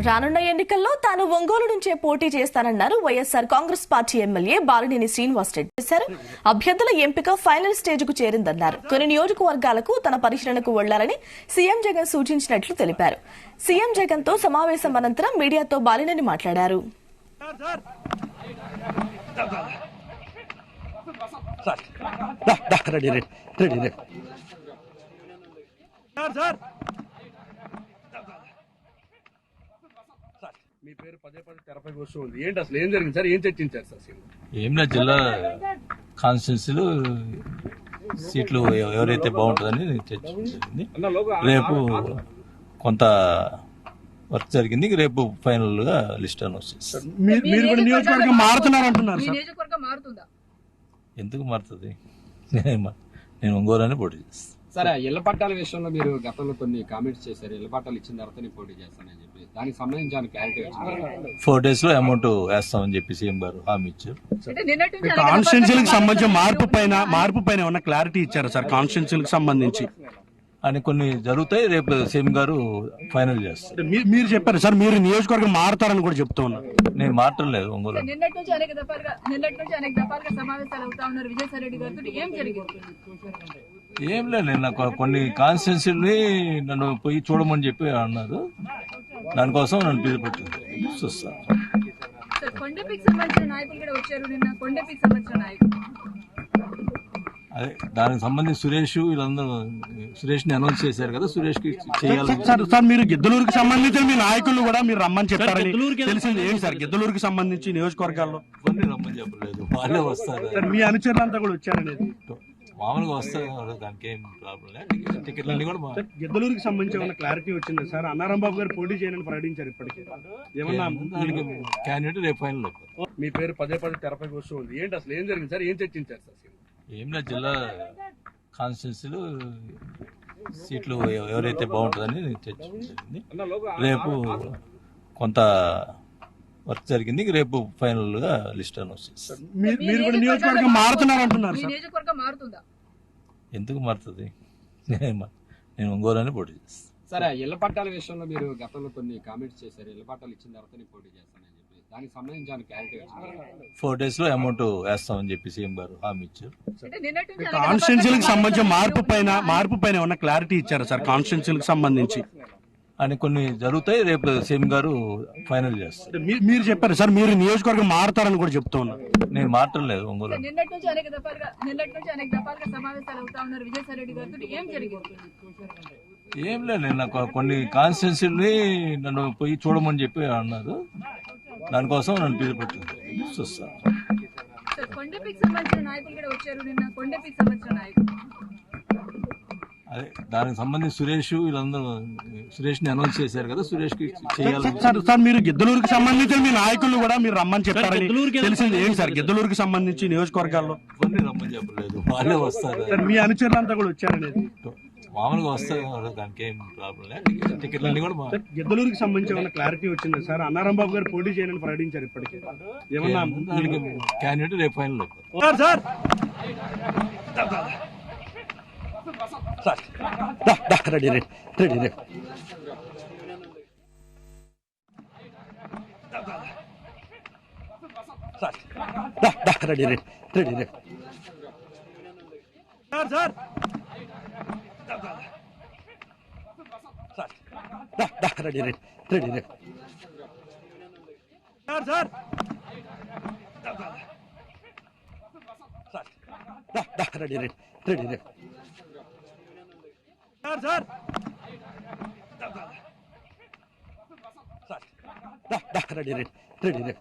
రానున్న ఎన్నికల్లో తాను ఒంగోలు నుంచే పోటీ చేస్తానన్నారు వైఎస్సార్ కాంగ్రెస్ పార్టీ ఎమ్మెల్యే బాలినేని శ్రీనివాసరెడ్డి. చేశారు. అభ్యర్థుల ఎంపిక ఫైనల్ స్టేజ్ కు చేరిందన్నారు. కొన్ని నియోజకవర్గాలకు తన పరిశీలనకు వెళ్లాలని సీఎం జగన్ సూచించినట్లు తెలిపారు. సీఎం జగన్ తో సమావేశం అనంతరం మీడియాతో బాలినేని మాట్లాడారు. మీ పేరు పదే పదే తెరపైకి వస్తుంది. ఏంటి అసలు ఏం జరిగింది సార్? ఏం చర్చించారు సార్? ఏం లేదు, జిల్లా కాన్స్టిట్యున్సీలు సీట్లు ఎవరైతే బాగుంటుందని చర్చించింది. రేపు కొంత వర్క్ జరిగింది, రేపు ఫైనల్ గా లిస్ట్ అని వచ్చేసి నియోజకవర్గం మారుతున్నారు అంటున్నారు. ఎందుకు మారుతుంది? నేను ఒంగోలు అని పోటీ చేస్తాను. సరే, ఇళ్ల పట్టాల విషయంలో మీరు గతంలో కొన్ని కామెంట్స్ చేశారు. ఇళ్ల పట్టాలు ఇచ్చిన తర్వాత పోటీ చేస్తానని చెప్పి దానికి సంబంధించి క్లారిటీ వచ్చింది. 4 days లో అమౌంట్ వేస్తామని చెప్పి సీఎం గారు హామీ ఇచ్చారు. కాన్స్టిట్యున్సీలకు సంబంధించి మార్పు పైన ఏమన్నా క్లారిటీ ఇచ్చారు సార్? కాన్స్టిట్యున్సీలకు సంబంధించి అని కొన్ని జరుగుతాయి, రేపు సీఎం గారు ఫైనల్ చేస్తారు. మీరు చెప్పారు సార్, మీరు నియోజకవర్గం మారుతారని కూడా చెప్తూ ఉన్నారు. నేను మారటం లేదు. ఒంగోలు నిన్నటి నుంచి అనేక దఫాలుగా సమావేశాలు అవుతా ఉన్నారు విజయసాయి రెడ్డి గారితో. ఏం జరిగింది? ఏం లేదు, నిన్న కొన్ని కాన్స్టిట్యున్సీని నన్ను పోయి చూడమని చెప్పి అన్నారు. దానికోసం నన్ను పిలుపుపెట్టింది, చూస్తాను. కొండపీకి సంబంధించిన నాయకులు కూడా వచ్చారు నిన్న. కొండపీకి సంబంధించిన నాయకులు అదే దానికి సంబంధించి సురేష్ ని అనౌన్స్ చేశారు కదా, సురేష్ కి చేయాలి. సార్, మీరు గిద్దలూరుకి సంబంధించిన మీ నాయకులు కూడా మీరు రమ్మని చెప్పారని తెలిసింది. ఏంటి సార్ గిద్దలూరుకి సంబంధించి నియోజకవర్గాల్లో? కొన్ని రమ్మని చెప్పలేదు, వాళ్ళే వస్తారు. మీ అనుచరులంతా కూడా వచ్చారనేది మామూలుగా వస్తారు, దానికి ఏం ప్రాబ్లం లేదు. టికెట్లన్నీ కూడా గిద్దలూరుకి సంబంధించి ఏమన్నా క్లారిటీ వచ్చింది సార్? అన్నారాం బాబు గారు పోటీ చేయనని ప్రకటించారు. ఇప్పటికీ ఏమన్నా క్యాండిడేట్ రేపు ఫైనల్. మీ పేరు పదే పదే తెరపైకి వస్తుంది. ఏంటి అసలు ఏం జరిగింది సార్? ఏం చర్చించారు సార్? ఏం లేదు, జిల్లా కాన్స్టిట్యున్సీలు సీట్లు ఎవరైతే బాగుంటుందని చర్చించింది. రేపు కొంత వర్క్ జరిగింది, రేపు ఫైనల్ గా లిస్ట్ అని వచ్చేసి. మీరు కూడా నియోజకవర్గం మారుతున్నారు అంటున్నారు. నియోజకవర్గం మారుతుందా? ఎందుకు మారుతుంది? నేను ఒంగోలు అని పోటీ చేస్తాను. సరే, ఇళ్ల పట్టాల విషయంలో మీరు గతంలో కొన్ని కామెంట్స్ చేశారు. ఇళ్ల పట్టాలు ఇచ్చిన తర్వాత పోటీ చేస్తానని చెప్పి దానికి సంబంధించి క్లారిటీ వచ్చింది. 4 days లో అమౌంట్ వేస్తామని చెప్పి సీఎం గారు హామీ ఇచ్చారు. కాన్స్టిట్యున్సీలకు సంబంధించి మార్పు పైన ఏమన్నా క్లారిటీ ఇచ్చారు సార్? కాన్స్టిట్యున్సీలకు సంబంధించి అని కొన్ని జరుగుతాయి, రేపు సీఎం గారు ఫైనల్ చేస్తారు. మీరు చెప్పారు సార్, మీరు నియోజకవర్గం మారుతారని కూడా చెప్తూ ఉన్నారు. నేను మారటం లేదు. ఒంగోలు నిన్నటి నుంచి అనేక దఫాలుగా సమావేశాలు అవుతా ఉన్నారు విజయసాయి రెడ్డి గారితో. ఏం జరిగింది? ఏం లేదు, నిన్న కొన్ని కాన్స్టిట్యున్సీని నన్ను పోయి చూడమని చెప్పి అన్నారు. దానికోసం నన్ను పిలుపుపెట్టింది, చూస్తాను. కొండపీకి సంబంధించిన నాయకులు కూడా వచ్చారు నిన్న. కొండపీకి సంబంధించిన నాయకులు అదే దానికి సంబంధించి సురేష్ ని అనౌన్స్ చేశారు కదా, సురేష్ కి చేయాలి. సార్, మీరు గిద్దలూరుకి సంబంధించిన మీ నాయకులు కూడా మీరు రమ్మని చెప్పారని తెలిసింది. ఏంటి సార్ గిద్దలూరుకి సంబంధించి నియోజకవర్గాల్లో? కొన్ని రమ్మని చెప్పలేదు, వాళ్ళే వస్తారు. మీ అనుచరులంతా కూడా వచ్చారనేది మామూలుగా వస్తారు, దానికి ఏం ప్రాబ్లం లేదు. టికెట్లన్నీ కూడా గిద్దలూరుకి సంబంధించి ఏమన్నా క్లారిటీ వచ్చింది సార్? అన్నారాం బాబు గారు పోటీ చేయనని ప్రకటించారు. ఇప్పటికీ ఏమన్నా క్యాండిడేట్ రేపు ఫైనల్. Sir ready ready